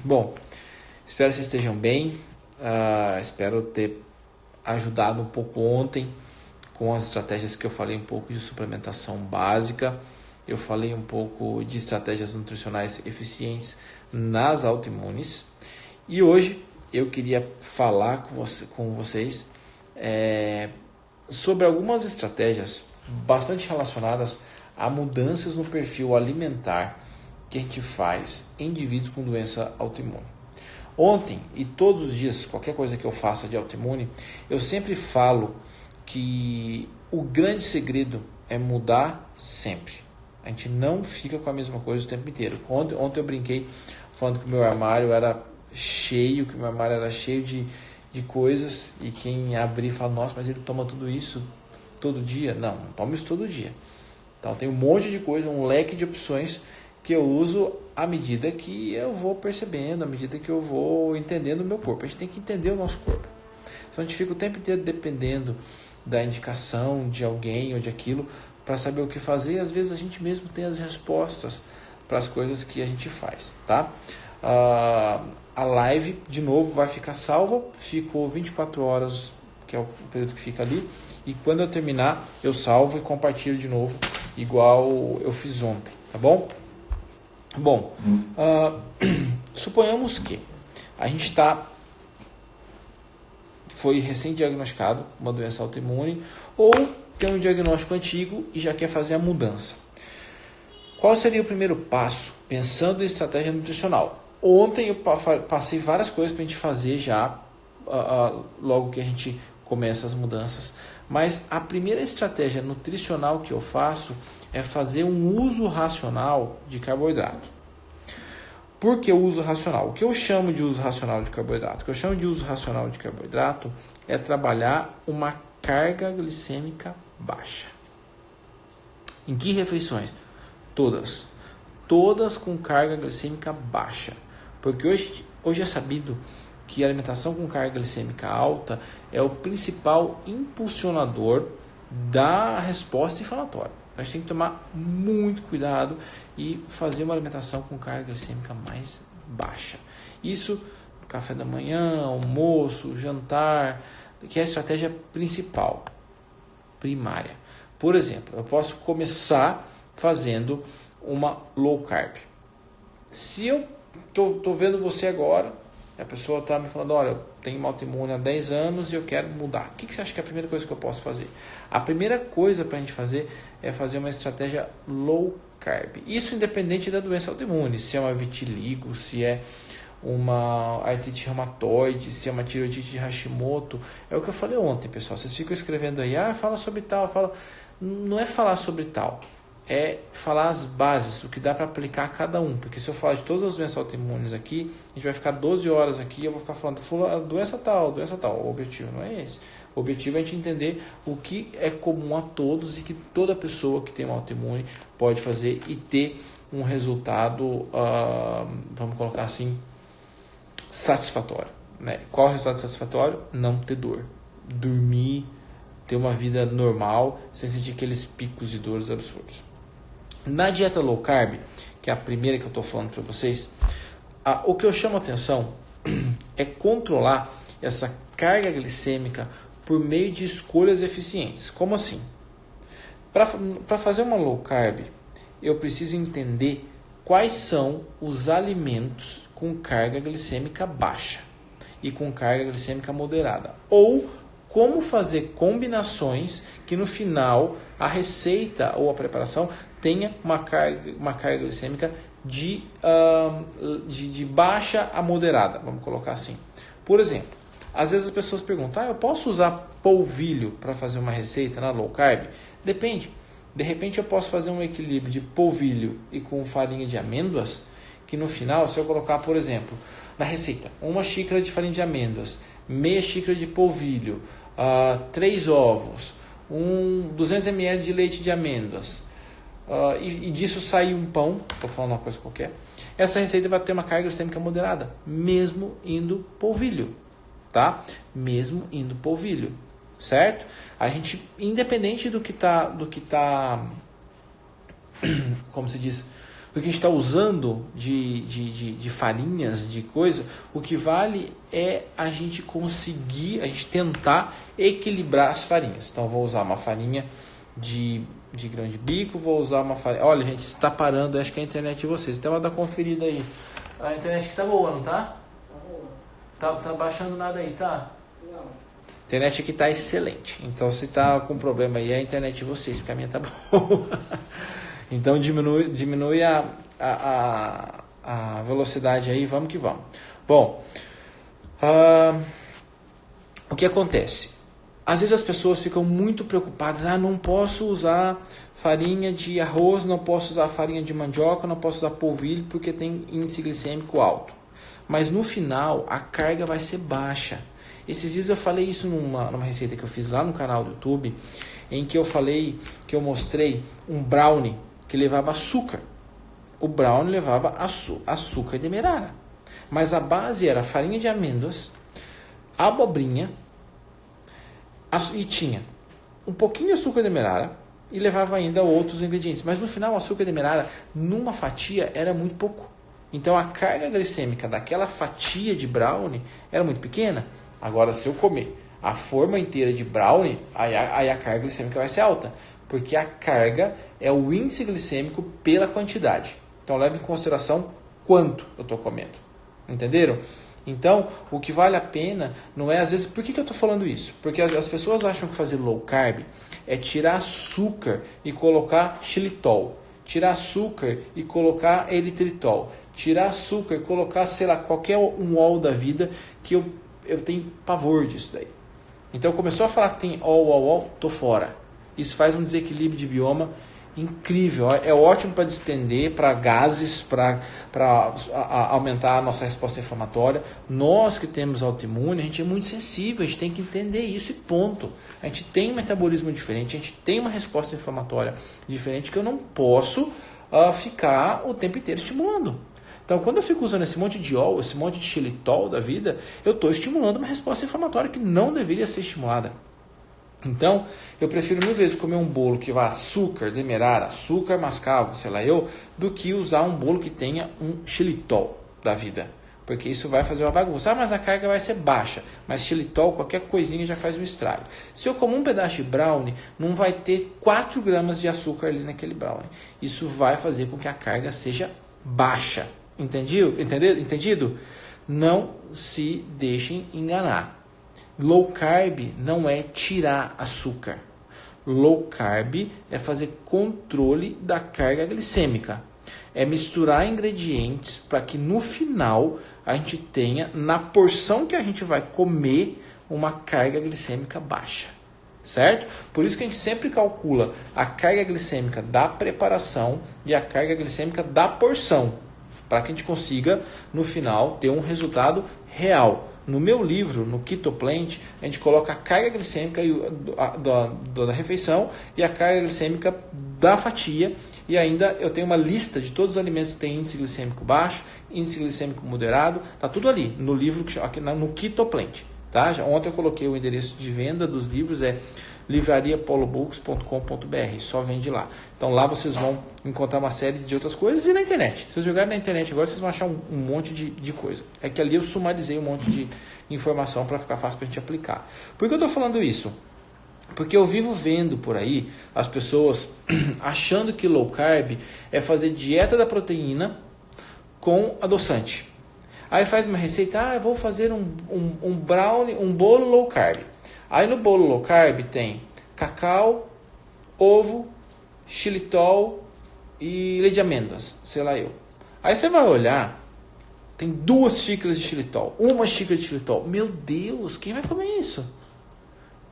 Bom, espero que vocês estejam bem. Espero ter ajudado um pouco ontem com as estratégias que eu falei, um pouco de suplementação básica. Eu falei um pouco de estratégias nutricionais eficientes nas autoimunes. E hoje eu queria falar com vocês sobre algumas estratégias bastante relacionadas a mudanças no perfil alimentar que a gente faz em indivíduos com doença autoimune. Ontem e todos os dias, qualquer coisa que eu faça de autoimune, eu sempre falo que o grande segredo é mudar sempre. A gente não fica com a mesma coisa o tempo inteiro. Ontem eu brinquei falando que o meu armário era cheio, de coisas, e quem abrir fala, nossa, mas ele toma tudo isso todo dia? Não tomo isso todo dia. Então tem um monte de coisa, um leque de opções que eu uso à medida que eu vou percebendo, à medida que eu vou entendendo o meu corpo. A gente tem que entender o nosso corpo. Então a gente fica o tempo inteiro dependendo da indicação de alguém ou de aquilo para saber o que fazer, e às vezes a gente mesmo tem as respostas para as coisas que a gente faz, tá? A live, de novo, vai ficar salva, ficou 24 horas, que é o período que fica ali, e quando eu terminar, eu salvo e compartilho de novo, igual eu fiz ontem, tá bom? Bom, suponhamos que a gente foi recém-diagnosticado uma doença autoimune, ou tem um diagnóstico antigo e já quer fazer a mudança. Qual seria o primeiro passo, pensando em estratégia nutricional? Ontem eu passei várias coisas para a gente fazer já, logo que a gente começa as mudanças. Mas a primeira estratégia nutricional que eu faço é fazer um uso racional de carboidrato. Por que o uso racional? O que eu chamo de uso racional de carboidrato? O que eu chamo de uso racional de carboidrato é trabalhar uma carga glicêmica baixa. Em que refeições? Todas. Todas com carga glicêmica baixa. Porque hoje é sabido que a alimentação com carga glicêmica alta é o principal impulsionador da resposta inflamatória. A gente tem que tomar muito cuidado e fazer uma alimentação com carga glicêmica mais baixa. Isso no café da manhã, almoço, jantar, que é a estratégia principal, primária. Por exemplo, eu posso começar fazendo uma low carb. Se eu tô vendo você agora, a pessoa está me falando, olha, eu tenho uma autoimune há 10 anos e eu quero mudar. O que você acha que é a primeira coisa que eu posso fazer? A primeira coisa para a gente fazer é fazer uma estratégia low carb. Isso independente da doença autoimune, se é uma vitiligo, se é uma artrite reumatoide, se é uma tireoidite de Hashimoto. É o que eu falei ontem, pessoal. Vocês ficam escrevendo aí, fala sobre tal, Não é falar sobre tal. É falar as bases, o que dá para aplicar a cada um. Porque se eu falar de todas as doenças autoimunes aqui, a gente vai ficar 12 horas aqui, eu vou ficar falando doença tal. O objetivo não é esse. O objetivo é a gente entender o que é comum a todos e que toda pessoa que tem uma autoimune pode fazer e ter um resultado, vamos colocar assim, satisfatório. Né? Qual é o resultado satisfatório? Não ter dor. Dormir, ter uma vida normal, sem sentir aqueles picos de dores absurdos. Na dieta low carb, que é a primeira que eu estou falando para vocês, o que eu chamo a atenção é controlar essa carga glicêmica por meio de escolhas eficientes. Como assim? Para fazer uma low carb, eu preciso entender quais são os alimentos com carga glicêmica baixa e com carga glicêmica moderada. Ou como fazer combinações que no final a receita ou a preparação tenha uma carga glicêmica de baixa a moderada, vamos colocar assim. Por exemplo, às vezes as pessoas perguntam, eu posso usar polvilho para fazer uma receita na low carb? Depende. De repente eu posso fazer um equilíbrio de polvilho e com farinha de amêndoas, que no final, se eu colocar, por exemplo, na receita, 1 xícara de farinha de amêndoas, meia xícara de polvilho, 3 ovos, 200 ml de leite de amêndoas, e disso sair um pão, estou falando uma coisa qualquer, essa receita vai ter uma carga glicêmica moderada, mesmo indo polvilho, tá? Mesmo indo polvilho, certo? A gente, independente do que tá, como se diz, do que a gente está usando de farinhas, de coisa. O que vale é a gente conseguir, a gente tentar equilibrar as farinhas. Então, eu vou usar uma farinha de grão de bico, vou usar uma farinha... Olha, gente, está parando, acho que é a internet de vocês. Então, vai dar conferida aí. A internet que tá boa, não tá? Tá boa. Tá baixando nada aí, tá? Não. A internet aqui tá excelente. Então, se tá com problema aí, é a internet de vocês, porque a minha tá boa. Então diminui a velocidade aí, vamos que vamos. Bom, o que acontece? Às vezes as pessoas ficam muito preocupadas, não posso usar farinha de arroz, não posso usar farinha de mandioca, não posso usar polvilho porque tem índice glicêmico alto. Mas no final a carga vai ser baixa. Esses dias eu falei isso numa receita que eu fiz lá no canal do YouTube, em que eu mostrei um brownie que levava açúcar. O brownie levava açúcar demerara. Mas a base era farinha de amêndoas, abobrinha, e tinha um pouquinho de açúcar demerara e levava ainda outros ingredientes. Mas no final o açúcar demerara, numa fatia, era muito pouco. Então a carga glicêmica daquela fatia de brownie era muito pequena. Agora, se eu comer a forma inteira de brownie, aí a carga glicêmica vai ser alta. Porque a carga é o índice glicêmico pela quantidade. Então, leve em consideração quanto eu estou comendo. Entenderam? Então, o que vale a pena não é, às vezes... Por que eu estou falando isso? Porque as pessoas acham que fazer low carb é tirar açúcar e colocar xilitol. Tirar açúcar e colocar eritritol. Tirar açúcar e colocar, sei lá, qualquer um ol da vida, que eu tenho pavor disso daí. Então, começou a falar que tem ol, tô fora. Isso faz um desequilíbrio de bioma incrível. É ótimo para distender, para gases, para aumentar a nossa resposta inflamatória. Nós que temos autoimune, a gente é muito sensível, a gente tem que entender isso e ponto. A gente tem um metabolismo diferente, a gente tem uma resposta inflamatória diferente que eu não posso ficar o tempo inteiro estimulando. Então, quando eu fico usando esse monte de ol, esse monte de xilitol da vida, eu estou estimulando uma resposta inflamatória que não deveria ser estimulada. Então, eu prefiro mil vezes comer um bolo que vá açúcar demerara, açúcar mascavo, sei lá do que usar um bolo que tenha um xilitol da vida. Porque isso vai fazer uma bagunça. Mas a carga vai ser baixa. Mas xilitol, qualquer coisinha já faz um estrago. Se eu comer um pedaço de brownie, não vai ter 4 gramas de açúcar ali naquele brownie. Isso vai fazer com que a carga seja baixa. Entendido? Não se deixem enganar. Low carb não é tirar açúcar. Low carb é fazer controle da carga glicêmica. É misturar ingredientes para que no final a gente tenha, na porção que a gente vai comer, uma carga glicêmica baixa. Certo? Por isso que a gente sempre calcula a carga glicêmica da preparação e a carga glicêmica da porção, para que a gente consiga, no final, ter um resultado real. No meu livro, no Keto Plant, a gente coloca a carga glicêmica da refeição e a carga glicêmica da fatia. E ainda eu tenho uma lista de todos os alimentos que têm índice glicêmico baixo, índice glicêmico moderado. Está tudo ali no livro, aqui no Keto Plant. Tá? Ontem eu coloquei o endereço de venda dos livros, é livrariapolobooks.com.br, só vende lá. Então lá vocês vão encontrar uma série de outras coisas e na internet. Se vocês jogarem na internet agora, vocês vão achar um monte de coisa. É que ali eu sumarizei um monte de informação para ficar fácil para a gente aplicar. Por que eu estou falando isso? Porque eu vivo vendo por aí as pessoas achando que low carb é fazer dieta da proteína com adoçante. Aí faz uma receita, eu vou fazer um brownie, um bolo low carb. Aí no bolo low carb tem cacau, ovo, xilitol e leite de amêndoas, sei lá eu. Aí você vai olhar, tem 2 xícaras de xilitol, 1 xícara de xilitol. Meu Deus, quem vai comer isso?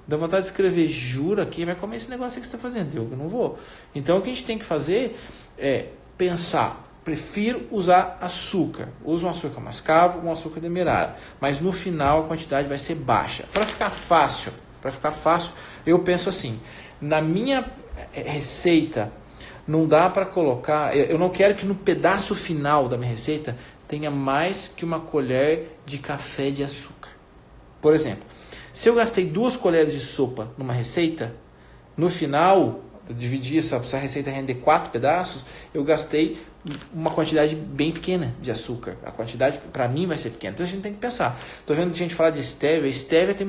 Dá vontade de escrever, jura, quem vai comer esse negócio que você está fazendo? Eu não vou. Então o que a gente tem que fazer é pensar, prefiro usar açúcar. Uso um açúcar mascavo, um açúcar demerara. Mas no final a quantidade vai ser baixa. Para ficar fácil, eu penso assim, na minha receita não dá para colocar, eu não quero que no pedaço final da minha receita tenha mais que uma colher de café de açúcar. Por exemplo, se eu gastei 2 colheres de sopa numa receita, no final eu dividi essa receita render 4 pedaços, eu gastei uma quantidade bem pequena de açúcar. A quantidade para mim vai ser pequena. Então a gente tem que pensar. Estou vendo gente falar de stevia. Stevia tem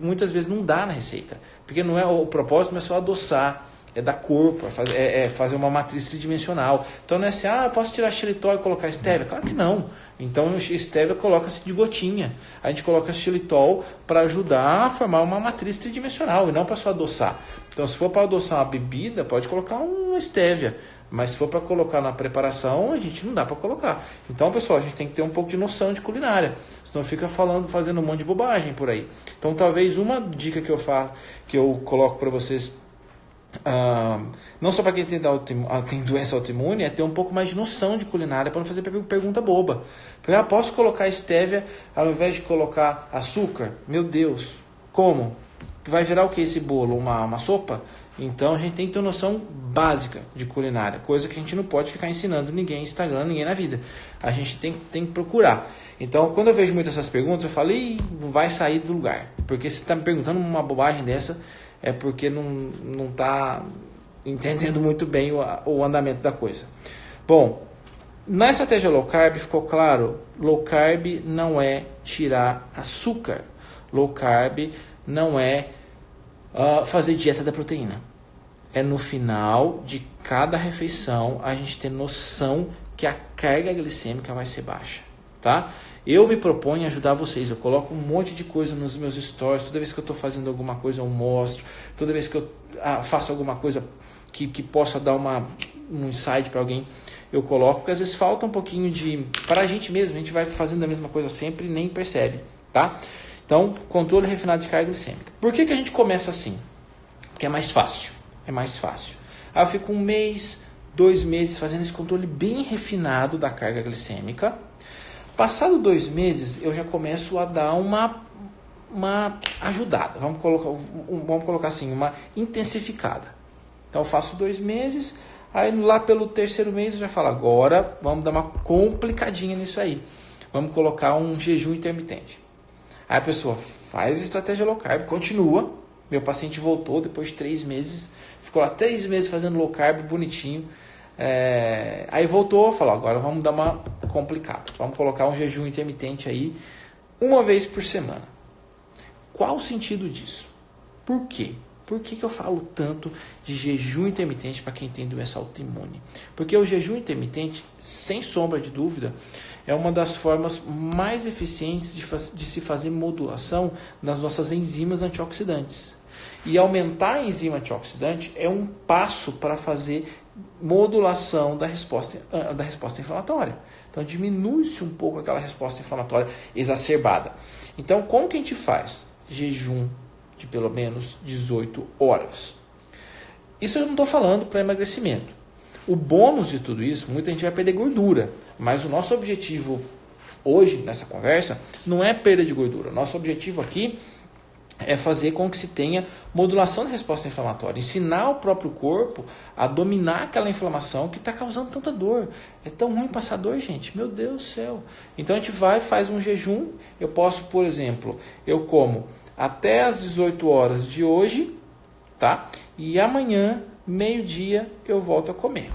muitas vezes não dá na receita. Porque não é o propósito não é só adoçar, é dar corpo, é fazer uma matriz tridimensional. Então não é assim, eu posso tirar xilitol e colocar stevia? Claro que não. Então o stevia coloca-se de gotinha. A gente coloca xilitol para ajudar a formar uma matriz tridimensional e não para só adoçar. Então se for para adoçar uma bebida, pode colocar um stevia. Mas se for para colocar na preparação, a gente não dá para colocar. Então, pessoal, a gente tem que ter um pouco de noção de culinária. Senão fica fazendo um monte de bobagem por aí. Então, talvez uma dica que eu coloco para vocês, não só para quem tem doença autoimune, é ter um pouco mais de noção de culinária para não fazer pergunta boba. Porque posso colocar stevia ao invés de colocar açúcar? Meu Deus, como? Vai virar o que esse bolo? Uma sopa? Então a gente tem que ter noção básica de culinária, coisa que a gente não pode ficar ensinando ninguém, Instagram, ninguém na vida. A gente tem que procurar. Então quando eu vejo muitas essas perguntas, eu falo, não vai sair do lugar. Porque se está me perguntando uma bobagem dessa, é porque não está entendendo muito bem o andamento da coisa. Bom, na estratégia low carb ficou claro, low carb não é tirar açúcar. Low carb não é fazer dieta da proteína. É no final de cada refeição a gente ter noção que a carga glicêmica vai ser baixa, tá? Eu me proponho ajudar vocês, eu coloco um monte de coisa nos meus stories, toda vez que eu estou fazendo alguma coisa eu mostro, toda vez que eu faço alguma coisa que possa dar um insight para alguém, eu coloco, porque às vezes falta um pouquinho para a gente mesmo, a gente vai fazendo a mesma coisa sempre e nem percebe, tá? Então, controle refinado de carga glicêmica. Por que a gente começa assim? Porque é mais fácil. É mais fácil. Aí eu fico 1 mês, 2 meses fazendo esse controle bem refinado da carga glicêmica. Passado 2 meses, eu já começo a dar uma ajudada. Vamos colocar assim, uma intensificada. Então, eu faço 2 meses, aí lá pelo 3º mês eu já falo, agora vamos dar uma complicadinha nisso aí. Vamos colocar um jejum intermitente. Aí a pessoa faz estratégia low carb, continua. Meu paciente voltou depois de 3 meses, ficou lá 3 meses fazendo low carb, bonitinho. Aí voltou, falou, agora vamos dar uma complicada. Vamos colocar um jejum intermitente aí, 1 vez por semana. Qual o sentido disso? Por quê? Por que eu falo tanto de jejum intermitente para quem tem doença autoimune? Porque o jejum intermitente, sem sombra de dúvida, é uma das formas mais eficientes de se fazer modulação das nossas enzimas antioxidantes. E aumentar a enzima antioxidante é um passo para fazer modulação da resposta inflamatória. Então diminui-se um pouco aquela resposta inflamatória exacerbada. Então como que a gente faz? Jejum de pelo menos 18 horas. Isso eu não estou falando para emagrecimento. O bônus de tudo isso, muita gente vai perder gordura, mas o nosso objetivo hoje, nessa conversa, não é perda de gordura. O nosso objetivo aqui é fazer com que se tenha modulação da resposta inflamatória, ensinar o próprio corpo a dominar aquela inflamação que está causando tanta dor. É tão ruim passar dor, gente, meu Deus do céu. Então a gente faz um jejum, eu posso, por exemplo, eu como até as 18 horas de hoje, tá? E amanhã, meio-dia, eu volto a comer.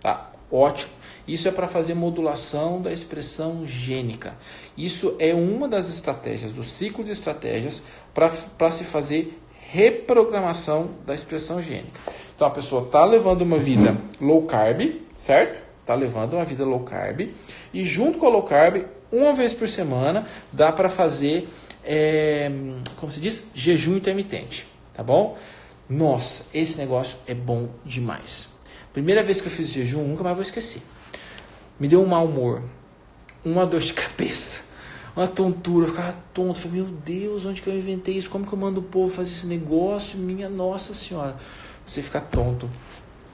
Tá? Ótimo. Isso é para fazer modulação da expressão gênica. Isso é uma das estratégias, do ciclo de estratégias para se fazer reprogramação da expressão gênica. Então a pessoa está levando uma vida low carb, certo? Está levando uma vida low carb. E junto com a low carb, 1 vez por semana, dá para fazer como se diz? Jejum intermitente, tá bom? Nossa, esse negócio é bom demais. Primeira vez que eu fiz jejum, nunca mais vou esquecer. Me deu um mau humor, uma dor de cabeça, uma tontura, eu ficava tonto. Falei, meu Deus, onde que eu inventei isso? Como que eu mando o povo fazer esse negócio? Minha Nossa Senhora. Você fica tonto,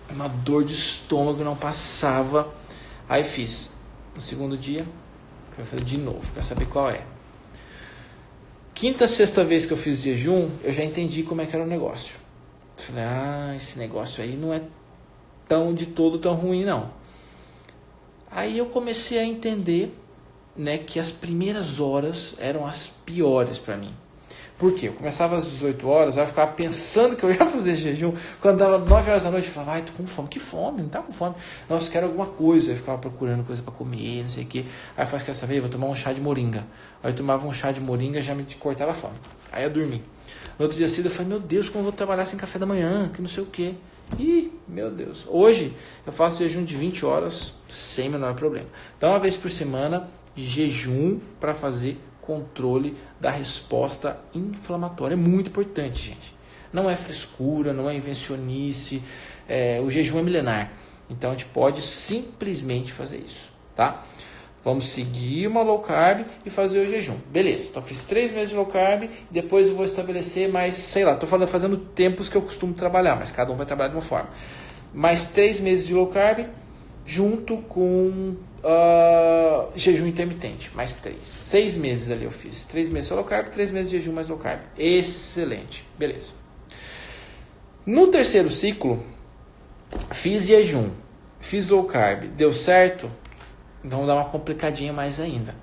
uma dor de estômago, não passava. Aí fiz. No segundo dia, eu falei de novo, quero saber qual é. 5ª, 6ª vez que eu fiz jejum, eu já entendi como é que era o negócio. Falei, esse negócio aí não é de todo tão ruim, não. Aí eu comecei a entender, né, que as primeiras horas eram as piores para mim. Por quê? Eu começava às 18 horas, eu ficava pensando que eu ia fazer jejum. Quando dava 9 horas da noite, eu falava, ai, tô com fome. Que fome? Não tá com fome. Nossa, quero alguma coisa. Eu ficava procurando coisa para comer, não sei o quê. Aí eu falei, quer saber? Eu vou tomar um chá de moringa. Aí eu tomava um chá de moringa, já me cortava a fome. Aí eu dormi. No outro dia seguinte, eu falei, meu Deus, como eu vou trabalhar sem café da manhã, que não sei o quê. Ih, meu Deus. Hoje eu faço jejum de 20 horas sem menor problema. Então, uma vez por semana, jejum para fazer controle da resposta inflamatória. É muito importante, gente. Não é frescura, não é invencionice. O jejum é milenar. Então, a gente pode simplesmente fazer isso, tá? Vamos seguir uma low carb e fazer o jejum. Beleza, então fiz 3 meses de low carb, depois eu vou estabelecer mais, sei lá, estou fazendo tempos que eu costumo trabalhar, mas cada um vai trabalhar de uma forma. Mais 3 meses de low carb, junto com jejum intermitente, mais 3. 6 meses ali eu fiz. 3 meses de low carb, 3 meses de jejum mais low carb. Excelente, beleza. No terceiro ciclo, fiz jejum, fiz low carb, deu certo? Vamos dar uma complicadinha mais ainda.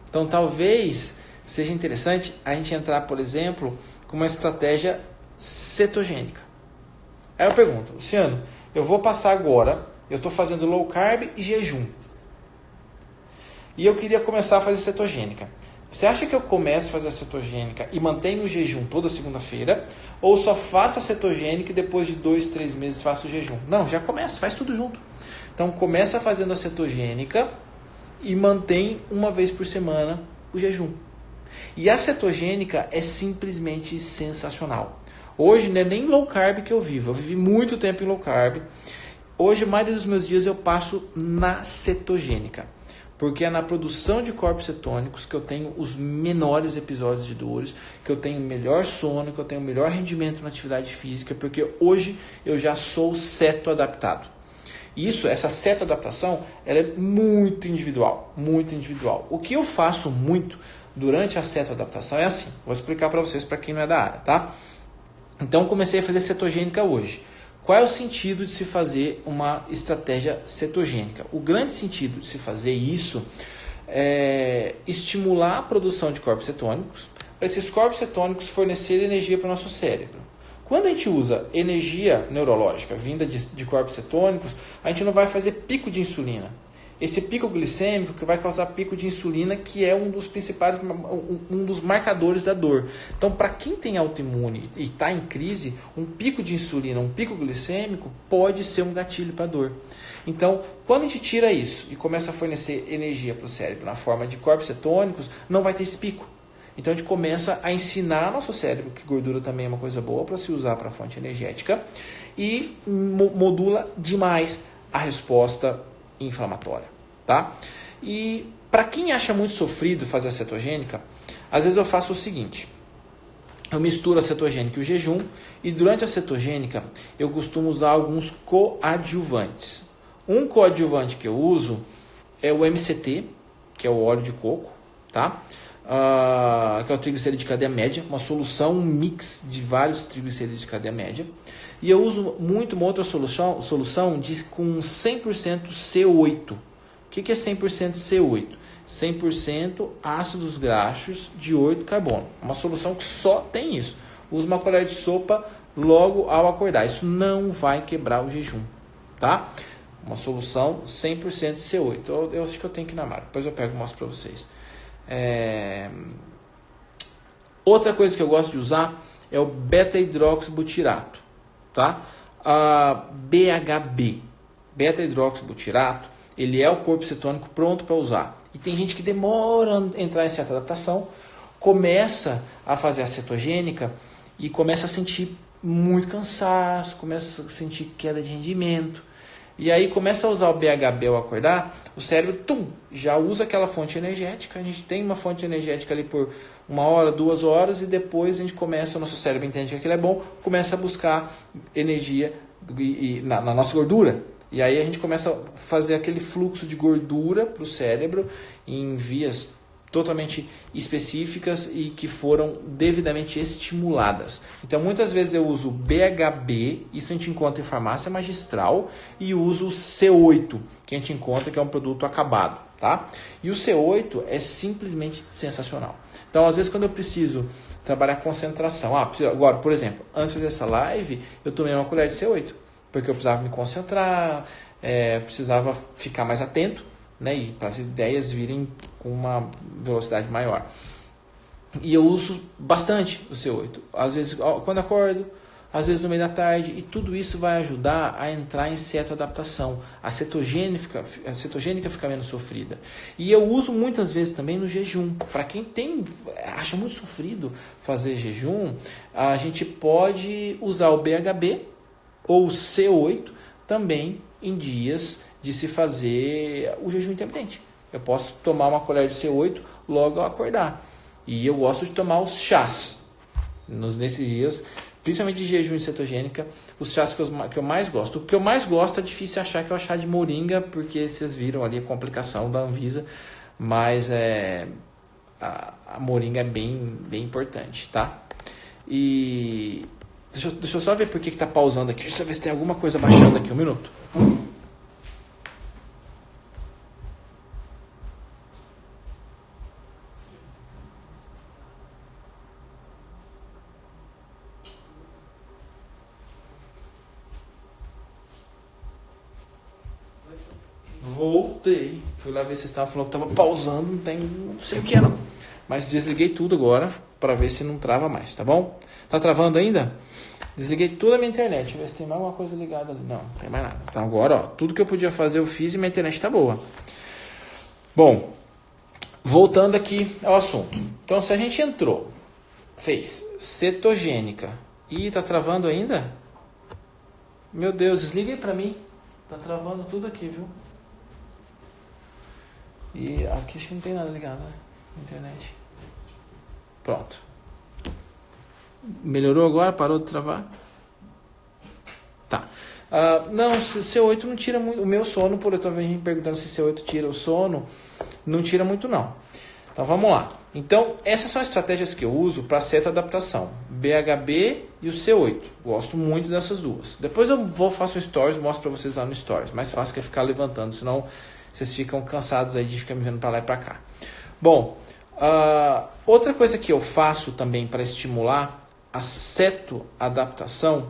Então, talvez seja interessante a gente entrar, por exemplo, com uma estratégia cetogênica. Aí eu pergunto, Luciano, eu vou passar agora, eu estou fazendo low carb e jejum. E eu queria começar a fazer cetogênica. Você acha que eu começo a fazer a cetogênica e mantenho o jejum toda segunda-feira? Ou só faço a cetogênica e depois de 2, 3 meses faço o jejum? Não, já começa, faz tudo junto. Então, começa fazendo a cetogênica e mantém uma vez por semana o jejum. E a cetogênica é simplesmente sensacional. Hoje não é nem low carb que eu vivo. Eu vivi muito tempo em low carb. Hoje, a maioria dos meus dias eu passo na cetogênica. Porque é na produção de corpos cetônicos que eu tenho os menores episódios de dores, que eu tenho melhor sono, que eu tenho melhor rendimento na atividade física, porque hoje eu já sou cetoadaptado. Essa cetoadaptação, ela é muito individual, muito individual. O que eu faço muito durante a cetoadaptação é assim, vou explicar para vocês, para quem não é da área, tá? Então, comecei a fazer cetogênica hoje. Qual é o sentido de se fazer uma estratégia cetogênica? O grande sentido de se fazer isso é estimular a produção de corpos cetônicos, para esses corpos cetônicos fornecerem energia para o nosso cérebro. Quando a gente usa energia neurológica vinda de corpos cetônicos, a gente não vai fazer pico de insulina. Esse pico glicêmico que vai causar pico de insulina, que é um dos principais, um dos marcadores da dor. Então, para quem tem autoimune e está em crise, um pico de insulina, um pico glicêmico pode ser um gatilho para dor. Então, quando a gente tira isso e começa a fornecer energia para o cérebro na forma de corpos cetônicos, não vai ter esse pico. Então a gente começa a ensinar nosso cérebro que gordura também é uma coisa boa para se usar para fonte energética e modula demais a resposta inflamatória, tá? E para quem acha muito sofrido fazer a cetogênica, às vezes eu faço o seguinte: eu misturo a cetogênica e o jejum, e durante a cetogênica eu costumo usar alguns coadjuvantes. Um coadjuvante que eu uso é o MCT, que é o óleo de coco, tá? Que é o triglicerídeo de cadeia média, uma solução, um mix de vários triglicerídeos de cadeia média. E eu uso muito uma outra solução com 100% C8. O que é 100% C8? 100% ácidos graxos de 8 carbono. Uma solução que só tem isso. Usa uma colher de sopa logo ao acordar. Isso não vai quebrar o jejum, tá? Uma solução 100% C8. Eu acho que eu tenho que ir na marca. Depois eu pego e mostro para vocês. Outra coisa que eu gosto de usar é o beta-hidroxibutirato, tá? BHB, beta-hidroxibutirato, ele é o corpo cetônico pronto para usar. E tem gente que demora a entrar em certa adaptação, começa a fazer a cetogênica e começa a sentir muito cansaço, começa a sentir queda de rendimento. E aí começa a usar o BHB ao acordar, o cérebro já usa aquela fonte energética. A gente tem uma fonte energética ali por 1 hora, 2 horas, e depois a gente começa, o nosso cérebro entende que aquilo é bom, começa a buscar energia na nossa gordura. E aí a gente começa a fazer aquele fluxo de gordura para o cérebro em vias totalmente específicas e que foram devidamente estimuladas. Então, muitas vezes eu uso BHB, isso a gente encontra em farmácia magistral, e uso o C8, que a gente encontra que é um produto acabado. tá? E o C8 é simplesmente sensacional. Então, às vezes, quando eu preciso trabalhar concentração, agora, por exemplo, antes de fazer essa live, eu tomei uma colher de C8, porque eu precisava me concentrar, precisava ficar mais atento, né? E para as ideias virem com uma velocidade maior. E eu uso bastante o C8. Às vezes quando acordo, às vezes no meio da tarde, e tudo isso vai ajudar a entrar em cetoadaptação. A cetogênica fica menos sofrida. E eu uso muitas vezes também no jejum. Para quem acha muito sofrido fazer jejum, a gente pode usar o BHB ou o C8 também em dias de se fazer o jejum intermitente. Eu posso tomar uma colher de C8 logo ao acordar. E eu gosto de tomar os chás nesses dias, principalmente de jejum e cetogênica, os chás que eu mais gosto. O que eu mais gosto é difícil achar, que é o chá de moringa, porque vocês viram ali a complicação da Anvisa, mas a moringa é bem importante, tá? E deixa eu só ver por que está pausando aqui, deixa eu ver se tem alguma coisa baixando aqui, um minuto. Voltei, fui lá ver se estava falando que estava pausando, não sei o que é não. Mas desliguei tudo agora para ver se não trava mais, tá bom? Tá travando ainda? Desliguei toda a minha internet, deixa eu ver se tem mais alguma coisa ligada ali. Não, não tem mais nada. Então agora, ó, tudo que eu podia fazer eu fiz e minha internet tá boa. Bom, voltando aqui ao assunto. Então se a gente fez cetogênica e tá travando ainda? Meu Deus, desliga aí pra mim. Tá travando tudo aqui, viu? E aqui acho que não tem nada ligado, né? Internet. Pronto. Melhorou agora? Parou de travar? Tá. Não, C8 não tira muito. O meu sono, por eu estar me perguntando se C8 tira o sono, não tira muito não. Então vamos lá. Então, essas são as estratégias que eu uso para cetoadaptação. BHB e o C8. Gosto muito dessas duas. Depois eu faço um stories, mostro para vocês lá no stories. Mais fácil que é ficar levantando, senão vocês ficam cansados aí de ficar me vendo para lá e para cá. Bom, outra coisa que eu faço também para estimular a cetoadaptação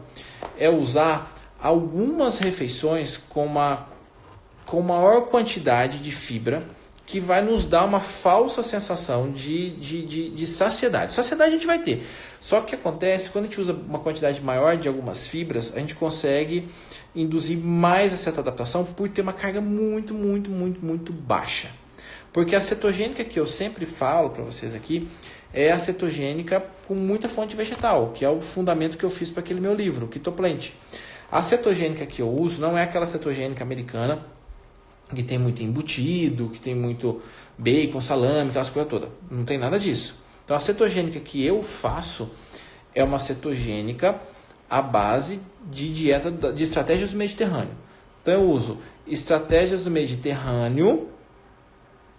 é usar algumas refeições com maior quantidade de fibra, que vai nos dar uma falsa sensação de saciedade. Saciedade a gente vai ter. Só que o que acontece, quando a gente usa uma quantidade maior de algumas fibras, a gente consegue induzir mais a cetoadaptação por ter uma carga muito baixa. Porque a cetogênica que eu sempre falo para vocês aqui é a cetogênica com muita fonte vegetal, que é o fundamento que eu fiz para aquele meu livro, o Ketoplant. A cetogênica que eu uso não é aquela cetogênica americana, que tem muito embutido, que tem muito bacon, salame, aquelas coisas todas. Não tem nada disso. Então a cetogênica que eu faço é uma cetogênica à base de dieta, de estratégias do Mediterrâneo. Então eu uso estratégias do Mediterrâneo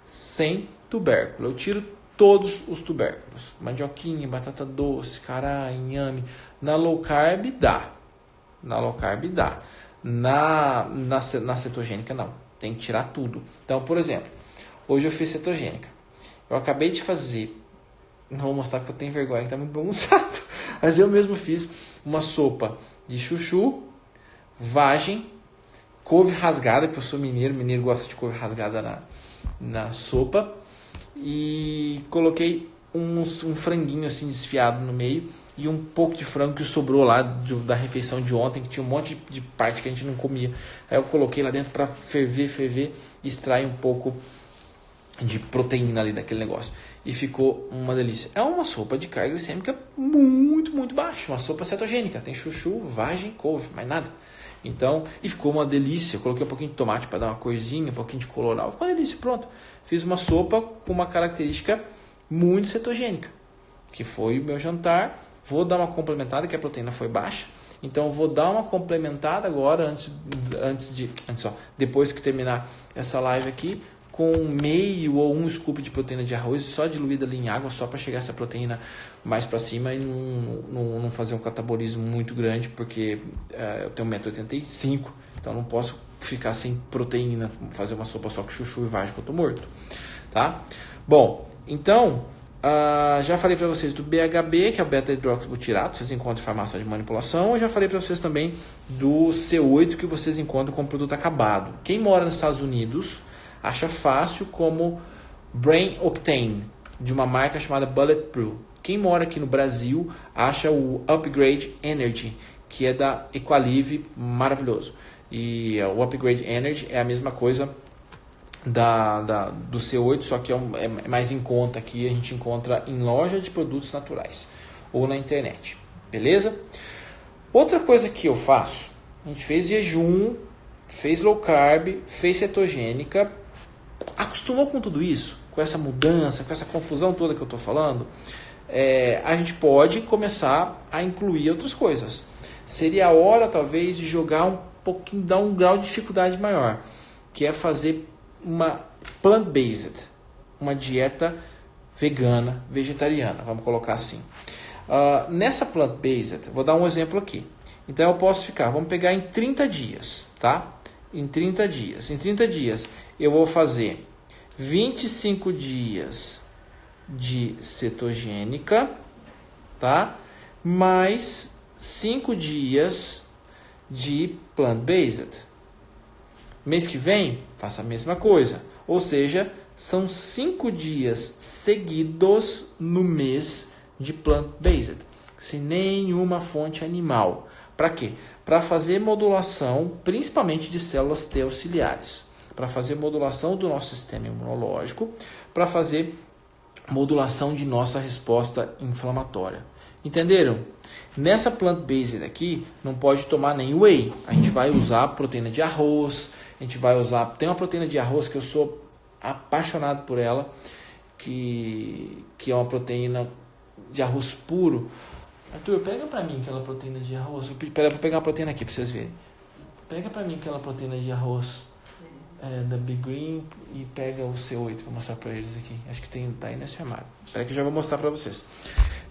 sem tubérculo. Eu tiro todos os tubérculos. Mandioquinha, batata doce, cará, inhame. Na low carb dá. Na cetogênica não. Tem que tirar tudo. Então, por exemplo, hoje eu fiz cetogênica. Eu acabei de fazer, não vou mostrar porque eu tenho vergonha, que está muito bagunçado, mas eu mesmo fiz uma sopa de chuchu, vagem, couve rasgada, porque eu sou mineiro gosta de couve rasgada na sopa, e coloquei um franguinho assim desfiado no meio, e um pouco de frango que sobrou lá da refeição de ontem, que tinha um monte de parte que a gente não comia. Aí eu coloquei lá dentro para ferver, e extrair um pouco de proteína ali daquele negócio. E ficou uma delícia. É uma sopa de carga glicêmica muito baixa, uma sopa cetogênica. Tem chuchu, vagem, couve, mais nada. Então, e ficou uma delícia. Eu coloquei um pouquinho de tomate para dar uma corzinha, um pouquinho de colorau. Ficou uma delícia, pronto. Fiz uma sopa com uma característica muito cetogênica, que foi o meu jantar. Vou dar uma complementada, que a proteína foi baixa. Então, vou dar uma complementada agora, depois que terminar essa live aqui, com meio ou um scoop de proteína de arroz, só diluída ali em água, só para chegar essa proteína mais para cima e não fazer um catabolismo muito grande, porque eu tenho 1,85 m Então não posso ficar sem proteína, fazer uma sopa só com chuchu e vagem que eu tô morto, tá? Bom, então já falei para vocês do BHB, que é o beta-hidroxibutirato, vocês encontram em farmácia de manipulação. Eu já falei para vocês também do C8, que vocês encontram como produto acabado. Quem mora nos Estados Unidos acha fácil como Brain Octane, de uma marca chamada Bulletproof. Quem mora aqui no Brasil acha o Upgrade Energy, que é da Equalive, maravilhoso. E o Upgrade Energy é a mesma coisa do C8, só que é mais em conta aqui, a gente encontra em loja de produtos naturais ou na internet, beleza? Outra coisa que eu faço, a gente fez jejum, fez low carb, fez cetogênica, acostumou com tudo isso, com essa mudança, com essa confusão toda que eu estou falando, a gente pode começar a incluir outras coisas. Seria a hora talvez de jogar um pouquinho, dar um grau de dificuldade maior, que é fazer uma plant-based, uma dieta vegana, vegetariana, vamos colocar assim. Nessa plant-based, vou dar um exemplo aqui. Então eu posso ficar, vamos pegar em 30 dias, tá? Em 30 dias. Em 30 dias eu vou fazer 25 dias de cetogênica, tá? Mais 5 dias de plant-based. Mês que vem, faça a mesma coisa. Ou seja, são 5 dias seguidos no mês de plant-based, sem nenhuma fonte animal. Para quê? Para fazer modulação, principalmente de células T auxiliares. Para fazer modulação do nosso sistema imunológico, para fazer modulação de nossa resposta inflamatória. Entenderam? Nessa plant-based aqui, não pode tomar nem whey. A gente vai usar proteína de arroz, a gente vai usar... Tem uma proteína de arroz que eu sou apaixonado por ela, que é uma proteína de arroz puro. Arthur, pega pra mim aquela proteína de arroz. Vou pegar uma proteína aqui pra vocês verem. Pega pra mim aquela proteína de arroz da Big Green e pega o C8 pra mostrar pra eles aqui. Acho que tá aí nesse armário. Espera que eu já vou mostrar pra vocês.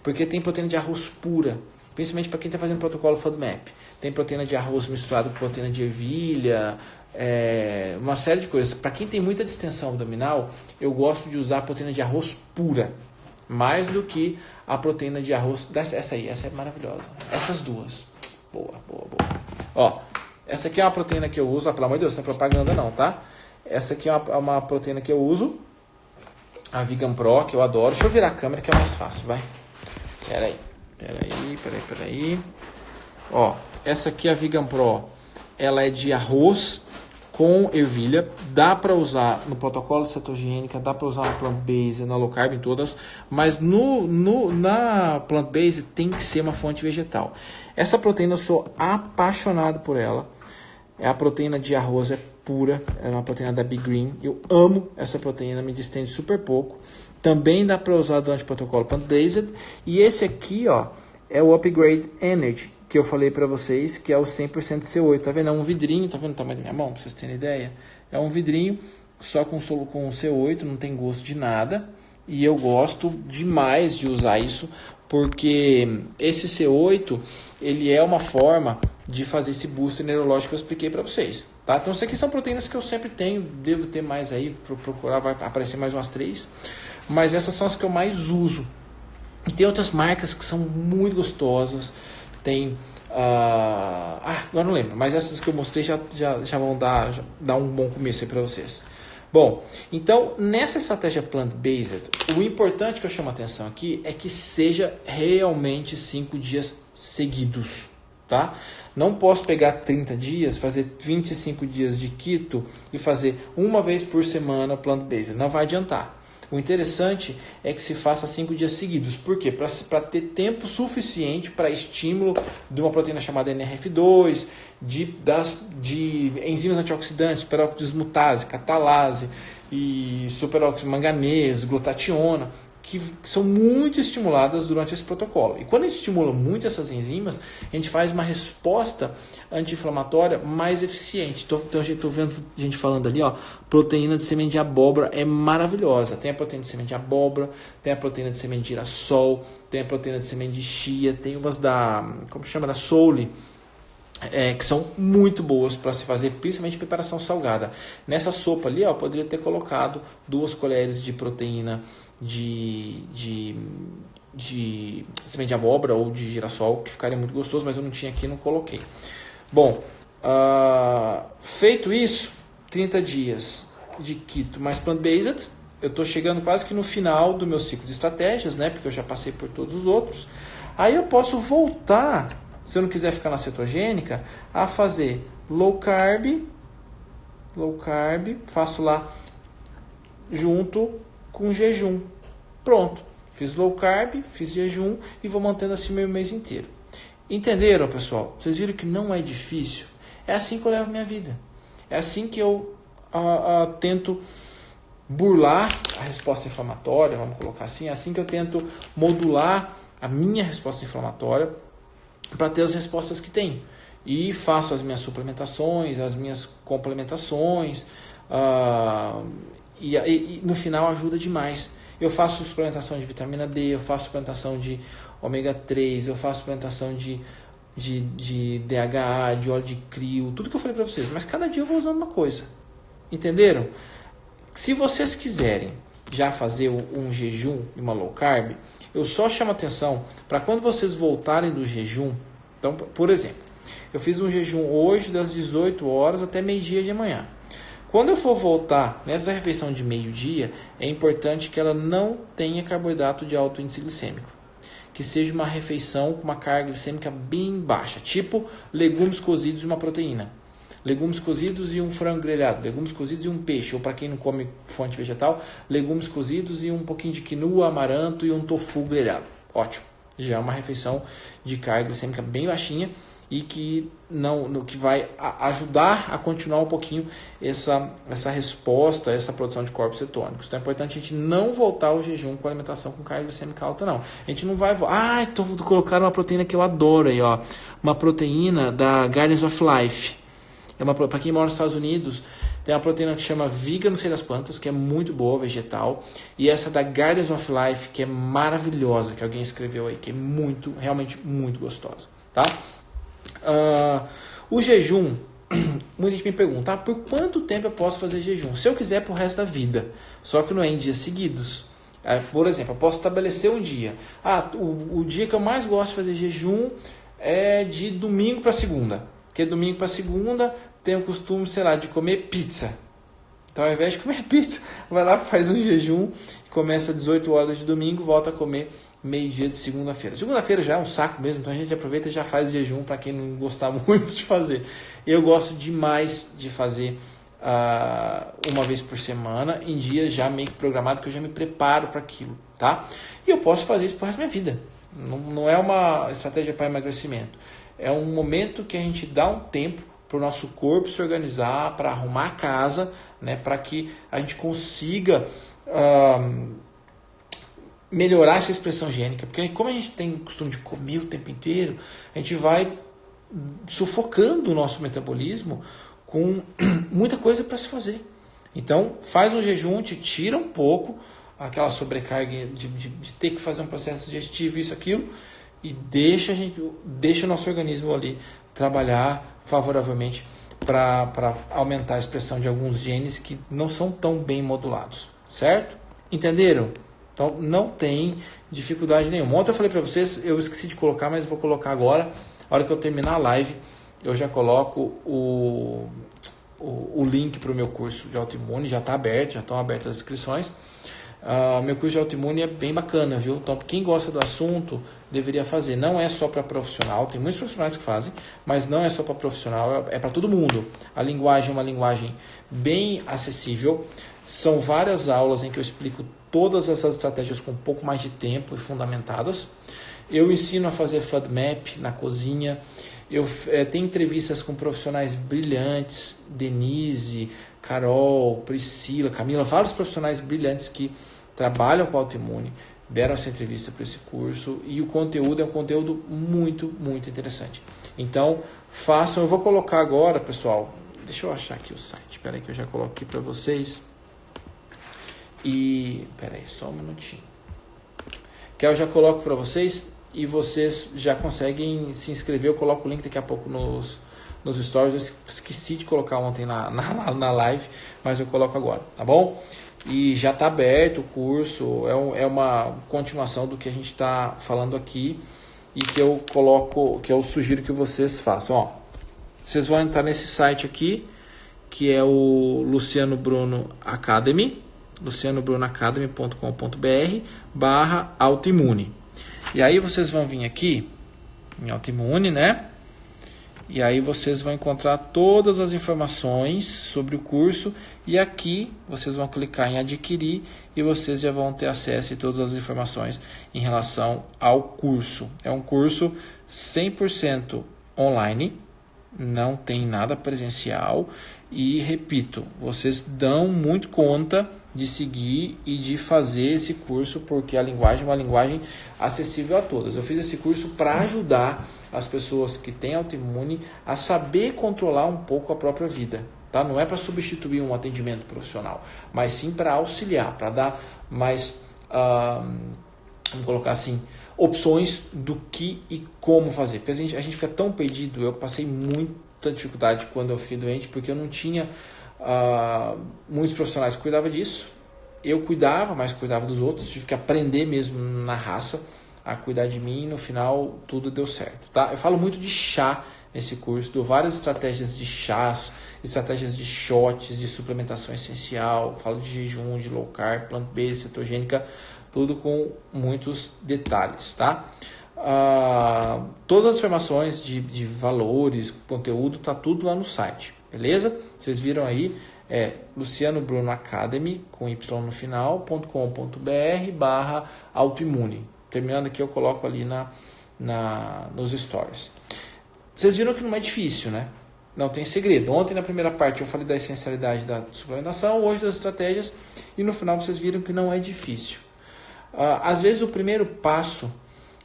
Porque tem proteína de arroz pura, principalmente para quem está fazendo protocolo FODMAP. Tem proteína de arroz misturado com proteína de ervilha, uma série de coisas. Para quem tem muita distensão abdominal, eu gosto de usar a proteína de arroz pura, mais do que a proteína de arroz... Essa é maravilhosa. Essas duas. Boa. Ó, essa aqui é uma proteína que eu uso, pelo amor de Deus, não é propaganda não, tá? Essa aqui é uma proteína que eu uso, a Vegan Pro, que eu adoro. Deixa eu virar a câmera que é mais fácil, vai. Peraí. Ó, essa aqui é a Vegan Pro. Ela é de arroz com ervilha. Dá para usar no protocolo cetogênica, dá para usar na plant-based, na low carb, em todas. Mas na plant-based tem que ser uma fonte vegetal. Essa proteína eu sou apaixonado por ela. A proteína de arroz é pura, é uma proteína da Big Green. Eu amo essa proteína, me distende super pouco. Também dá para usar durante o protocolo plant-based. E esse aqui, ó, é o Upgrade Energy, que eu falei para vocês, que é o 100% C8. Tá vendo? É um vidrinho, tá vendo o tamanho da minha mão? Pra vocês terem ideia. É um vidrinho só com C8, não tem gosto de nada. E eu gosto demais de usar isso, porque esse C8, ele é uma forma de fazer esse boost neurológico que eu expliquei para vocês. Tá? Então, isso aqui são proteínas que eu sempre tenho, devo ter mais aí, procurar, vai aparecer mais umas 3. Mas essas são as que eu mais uso. E tem outras marcas que são muito gostosas. Tem... agora não lembro. Mas essas que eu mostrei já vão dar um bom começo aí para vocês. Bom, então nessa estratégia plant-based, o importante que eu chamo a atenção aqui é que seja realmente 5 dias seguidos. Tá? Não posso pegar 30 dias, fazer 25 dias de keto e fazer uma vez por semana plant-based. Não vai adiantar. O interessante é que se faça 5 dias seguidos. Por quê? Para ter tempo suficiente para estímulo de uma proteína chamada NRF2, de enzimas antioxidantes, superóxido dismutase, catalase, e superóxido manganês, glutationa, que são muito estimuladas durante esse protocolo. E quando a gente estimula muito essas enzimas, a gente faz uma resposta anti-inflamatória mais eficiente. Então, eu estou vendo gente falando ali, ó, proteína de semente de abóbora é maravilhosa. Tem a proteína de semente de abóbora, tem a proteína de semente de girassol, tem a proteína de semente de chia, tem umas como chama, da Soule, que são muito boas para se fazer, principalmente preparação salgada. Nessa sopa ali, ó, eu poderia ter colocado 2 colheres de proteína de semente de abóbora ou de girassol, que ficaria muito gostoso, mas eu não tinha aqui, não coloquei. Bom, feito isso, 30 dias de keto mais plant-based, eu estou chegando quase que no final do meu ciclo de estratégias, né? Porque eu já passei por todos os outros. Aí eu posso voltar, se eu não quiser ficar na cetogênica, a fazer low carb, faço lá junto com jejum. Pronto, fiz low carb, fiz jejum e vou mantendo assim meu mês inteiro. Entenderam, pessoal? Vocês viram que não é difícil? É assim que eu levo minha vida. É assim que eu tento burlar a resposta inflamatória, vamos colocar assim. É assim que eu tento modular a minha resposta inflamatória para ter as respostas que tenho. E faço as minhas suplementações, as minhas complementações, e no final ajuda demais. Eu faço suplementação de vitamina D, eu faço suplementação de ômega 3, eu faço suplementação de DHA, de óleo de crio, tudo que eu falei para vocês. Mas cada dia eu vou usando uma coisa. Entenderam? Se vocês quiserem já fazer um jejum e uma low carb, eu só chamo atenção para quando vocês voltarem do jejum. Então, por exemplo, eu fiz um jejum hoje das 18 horas até meio-dia de manhã. Quando eu for voltar nessa refeição de meio-dia, é importante que ela não tenha carboidrato de alto índice glicêmico. Que seja uma refeição com uma carga glicêmica bem baixa, tipo legumes cozidos e uma proteína. Legumes cozidos e um frango grelhado, legumes cozidos e um peixe, ou para quem não come fonte vegetal, legumes cozidos e um pouquinho de quinoa, amaranto e um tofu grelhado. Ótimo, já é uma refeição de carga glicêmica bem baixinha e que vai ajudar a continuar um pouquinho essa resposta, essa produção de corpos cetônicos. Então é importante a gente não voltar ao jejum com alimentação com carga glicêmica alta, não. A gente não vai... então vou colocar uma proteína que eu adoro aí, ó. Uma proteína da Gardens of Life. Para quem mora nos Estados Unidos, tem uma proteína que chama Viga, não sei das plantas, que é muito boa, vegetal. E essa da Gardens of Life, que é maravilhosa, que alguém escreveu aí, que é realmente muito gostosa. Tá? O jejum, muita gente me pergunta, por quanto tempo eu posso fazer jejum? Se eu quiser, pro resto da vida. Só que não é em dias seguidos. Por exemplo, eu posso estabelecer um dia. O dia que eu mais gosto de fazer jejum é de domingo para segunda. Porque domingo para segunda tenho o costume, de comer pizza. Então, ao invés de comer pizza, vai lá, faz um jejum, começa às 18 horas de domingo, volta a comer meio-dia de segunda-feira. Segunda-feira já é um saco mesmo, então a gente aproveita e já faz jejum para quem não gostar muito de fazer. Eu gosto demais de fazer uma vez por semana, em dias já meio que programado, que eu já me preparo para aquilo, tá? E eu posso fazer isso pro resto da minha vida. Não é uma estratégia para emagrecimento. É um momento que a gente dá um tempo para o nosso corpo se organizar, para arrumar a casa, né, para que a gente consiga melhorar essa expressão gênica. Porque como a gente tem o costume de comer o tempo inteiro, a gente vai sufocando o nosso metabolismo com muita coisa para se fazer. Então, faz um jejum, te tira um pouco aquela sobrecarga de ter que fazer um processo digestivo, isso, aquilo, e deixa o nosso organismo ali trabalhar favoravelmente para aumentar a expressão de alguns genes que não são tão bem modulados, certo? Entenderam? Então não tem dificuldade nenhuma. Ontem eu falei para vocês, eu esqueci de colocar, mas vou colocar agora. A hora que eu terminar a live, eu já coloco o link para o meu curso de autoimune, já está aberto, já estão abertas as inscrições. Meu curso de autoimune é bem bacana, viu? Então, quem gosta do assunto deveria fazer. Não é só para profissional, tem muitos profissionais que fazem, mas não é só para profissional, é para todo mundo. A linguagem é uma linguagem bem acessível. São várias aulas em que eu explico todas essas estratégias com um pouco mais de tempo e fundamentadas. Eu ensino a fazer FODMAP na cozinha. Eu tenho entrevistas com profissionais brilhantes, Denise, Carol, Priscila, Camila, vários profissionais brilhantes que trabalham com autoimune, deram essa entrevista para esse curso, e o conteúdo é um conteúdo muito, muito interessante. Então, façam, eu vou colocar agora, pessoal, deixa eu achar aqui o site, espera aí que eu já coloco aqui para vocês, e, espera aí, só um minutinho, que eu já coloco para vocês, e vocês já conseguem se inscrever, eu coloco o link daqui a pouco nos stories. Eu esqueci de colocar ontem na live, mas eu coloco agora, tá bom? E já está aberto o curso, é uma continuação do que a gente está falando aqui e que eu sugiro que vocês façam. Ó, vocês vão entrar nesse site aqui, que é o Luciano Bruno Academy, lucianobrunoacademy.com.br/autoimune. E aí vocês vão vir aqui em autoimune, né? E aí vocês vão encontrar todas as informações sobre o curso e aqui vocês vão clicar em adquirir e vocês já vão ter acesso a todas as informações em relação ao curso. É um curso 100% online, não tem nada presencial e, repito, vocês dão muito conta de seguir e de fazer esse curso porque a linguagem é uma linguagem acessível a todas. Eu fiz esse curso para ajudar as pessoas que têm autoimune a saber controlar um pouco a própria vida, tá? Não é para substituir um atendimento profissional, mas sim para auxiliar, para dar mais, vamos colocar assim, opções do que e como fazer. Porque a gente fica tão perdido. Eu passei muita dificuldade quando eu fiquei doente, porque eu não tinha muitos profissionais que cuidavam disso. Eu cuidava, mas cuidava dos outros. Tive que aprender mesmo na raça a cuidar de mim e no final tudo deu certo, tá? Eu falo muito de chá nesse curso, dou várias estratégias de chás, estratégias de shots, de suplementação essencial, falo de jejum, de low carb, plant-based, cetogênica, tudo com muitos detalhes, tá? Todas as informações de valores, conteúdo, tá tudo lá no site, beleza? Vocês viram aí, Luciano Bruno Academy, com Y no final, .com.br/autoimune. Terminando aqui, eu coloco ali nos stories. Vocês viram que não é difícil, né? Não tem segredo. Ontem, na primeira parte, eu falei da essencialidade da suplementação, hoje das estratégias, e no final vocês viram que não é difícil. Às vezes, o primeiro passo,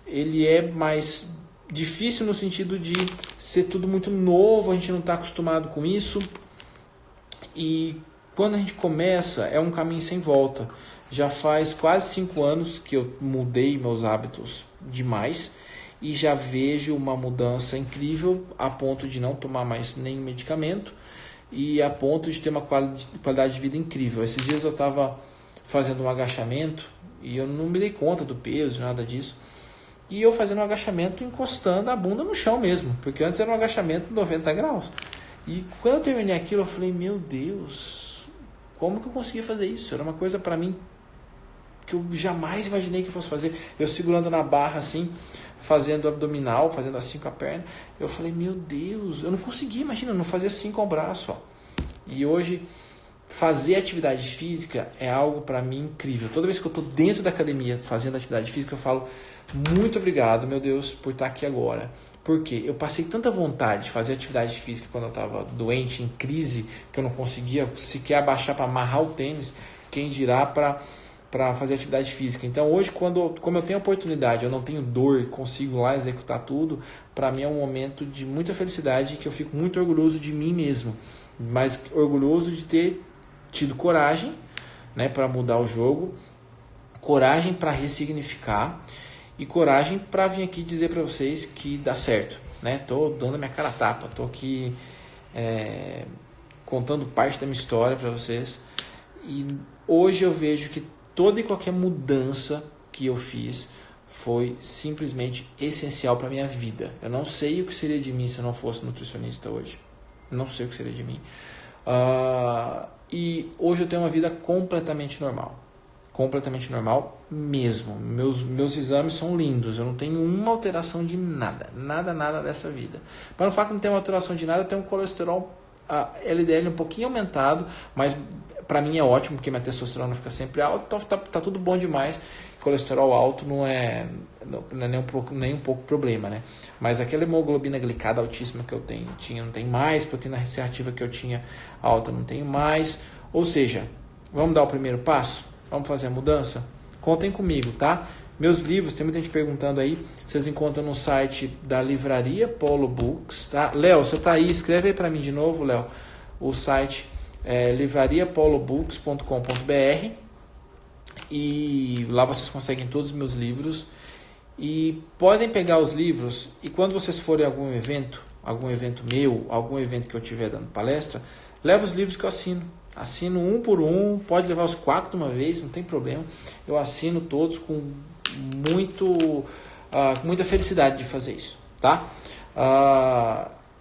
ele é mais difícil no sentido de ser tudo muito novo, a gente não está acostumado com isso, e quando a gente começa, é um caminho sem volta. Já faz quase 5 anos que eu mudei meus hábitos demais e já vejo uma mudança incrível a ponto de não tomar mais nenhum medicamento e a ponto de ter uma qualidade de vida incrível. Esses dias eu estava fazendo um agachamento e eu não me dei conta do peso, nada disso. E eu fazendo um agachamento encostando a bunda no chão mesmo, porque antes era um agachamento de 90 graus. E quando eu terminei aquilo, eu falei, meu Deus, como que eu consegui fazer isso? Era uma coisa para mim que eu jamais imaginei que eu fosse fazer. Eu segurando na barra assim, fazendo abdominal, fazendo assim com a perna. Eu falei, meu Deus, eu não conseguia, imagina, eu não fazia assim com o braço. Ó. E hoje, fazer atividade física é algo para mim incrível. Toda vez que eu estou dentro da academia fazendo atividade física, eu falo, muito obrigado, meu Deus, por estar aqui agora. Porque eu passei tanta vontade de fazer atividade física quando eu estava doente, em crise, que eu não conseguia sequer abaixar para amarrar o tênis, quem dirá para fazer atividade física. Então hoje, como eu tenho oportunidade, eu não tenho dor, consigo lá executar tudo, para mim é um momento de muita felicidade, que eu fico muito orgulhoso de mim mesmo, mas orgulhoso de ter tido coragem, né, para mudar o jogo, coragem para ressignificar e coragem para vir aqui dizer para vocês que dá certo, né? Tô dando minha cara a tapa, tô aqui contando parte da minha história para vocês e hoje eu vejo que toda e qualquer mudança que eu fiz foi simplesmente essencial para minha vida. Eu não sei o que seria de mim se eu não fosse nutricionista hoje. Não sei o que seria de mim. E hoje eu tenho uma vida completamente normal. Completamente normal mesmo. Meus exames são lindos. Eu não tenho uma alteração de nada. Nada dessa vida. Para não falar que não tem uma alteração de nada, eu tenho um colesterol LDL um pouquinho aumentado, mas para mim é ótimo, porque minha testosterona fica sempre alta, então tá tudo bom demais. Colesterol alto não é nem um pouco problema, né? Mas aquela hemoglobina glicada altíssima que eu não tenho mais, proteína C reativa que eu tinha alta, não tenho mais. Ou seja, vamos dar o primeiro passo? Vamos fazer a mudança? Contem comigo, tá? Meus livros, tem muita gente perguntando aí, vocês encontram no site da livraria Polo Books, tá? Léo, você tá aí, escreve aí para mim de novo, Léo, o site livrariapolobooks.com.br e lá vocês conseguem todos os meus livros e podem pegar os livros e quando vocês forem a algum evento, algum evento meu, algum evento que eu estiver dando palestra, leva os livros que eu assino. Assino um por um, pode levar os 4 de uma vez, não tem problema. Eu assino todos com muita felicidade de fazer isso, tá?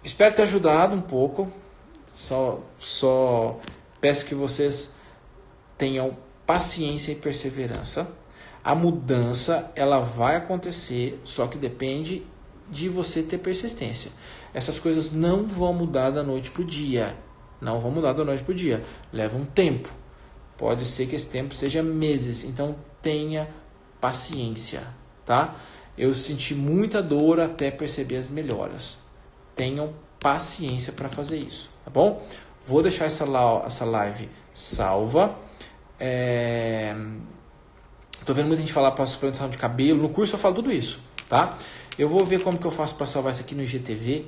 Espero ter ajudado um pouco. Só peço que vocês tenham paciência e perseverança. A mudança, ela vai acontecer, só que depende de você ter persistência. Essas coisas não vão mudar da noite para o dia. Não vão mudar da noite para o dia. Leva um tempo. Pode ser que esse tempo seja meses. Então tenha paciência, tá? Eu senti muita dor até perceber as melhoras. Tenham paciência para fazer isso, tá bom? Vou deixar essa live salva. Tô vendo muita gente falar para suplementação de cabelo. No curso eu falo tudo isso, tá? Eu vou ver como que eu faço para salvar isso aqui no IGTV.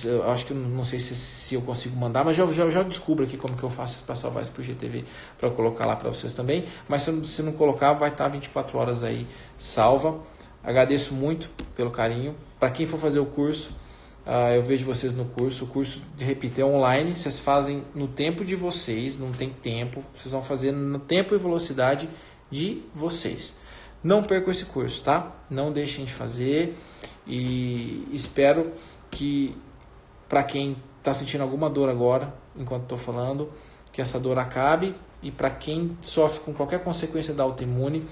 Eu acho que eu não sei se eu consigo mandar, mas já descubro aqui como que eu faço para salvar isso para o IGTV, para colocar lá para vocês também. Mas se não colocar, vai estar 24 horas aí salva. Agradeço muito pelo carinho. Para quem for fazer o curso, eu vejo vocês no curso. O curso, de repetir, é online. Vocês fazem no tempo de vocês, não tem tempo. Vocês vão fazer no tempo e velocidade de vocês. Não percam esse curso, tá? Não deixem de fazer. E espero que, para quem está sentindo alguma dor agora, enquanto estou falando, que essa dor acabe. E para quem sofre com qualquer consequência da autoimune,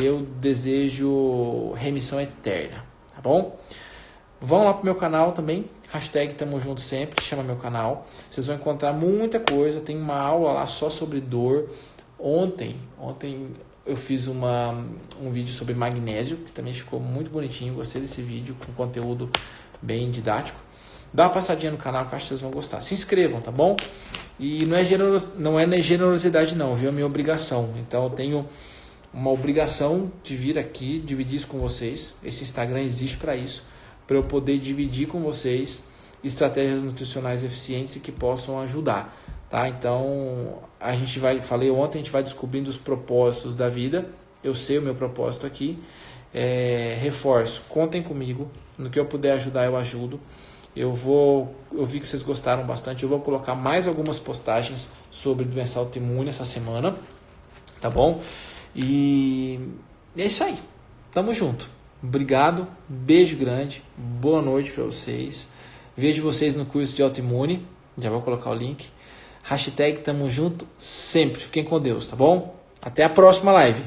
eu desejo remissão eterna, tá bom? Vão lá pro meu canal também, hashtag Tamo Junto Sempre, chama meu canal. Vocês vão encontrar muita coisa, tem uma aula lá só sobre dor. Ontem eu fiz um vídeo sobre magnésio, que também ficou muito bonitinho, gostei desse vídeo, com conteúdo bem didático. Dá uma passadinha no canal que eu acho que vocês vão gostar. Se inscrevam, tá bom? E não é generosidade não, viu? É minha obrigação. Então eu tenho uma obrigação de vir aqui, dividir isso com vocês. Esse Instagram existe para isso, para eu poder dividir com vocês estratégias nutricionais eficientes e que possam ajudar, tá? Então, falei ontem, a gente vai descobrindo os propósitos da vida. Eu sei o meu propósito aqui. Reforço, contem comigo, no que eu puder ajudar eu ajudo. Eu vi que vocês gostaram bastante, eu vou colocar mais algumas postagens sobre doença autoimune essa semana, tá bom? E é isso aí, tamo junto. Obrigado, beijo grande, boa noite para vocês. Vejo vocês no curso de autoimune, já vou colocar o link. Hashtag Tamo Junto sempre. Fiquem com Deus, tá bom? Até a próxima live.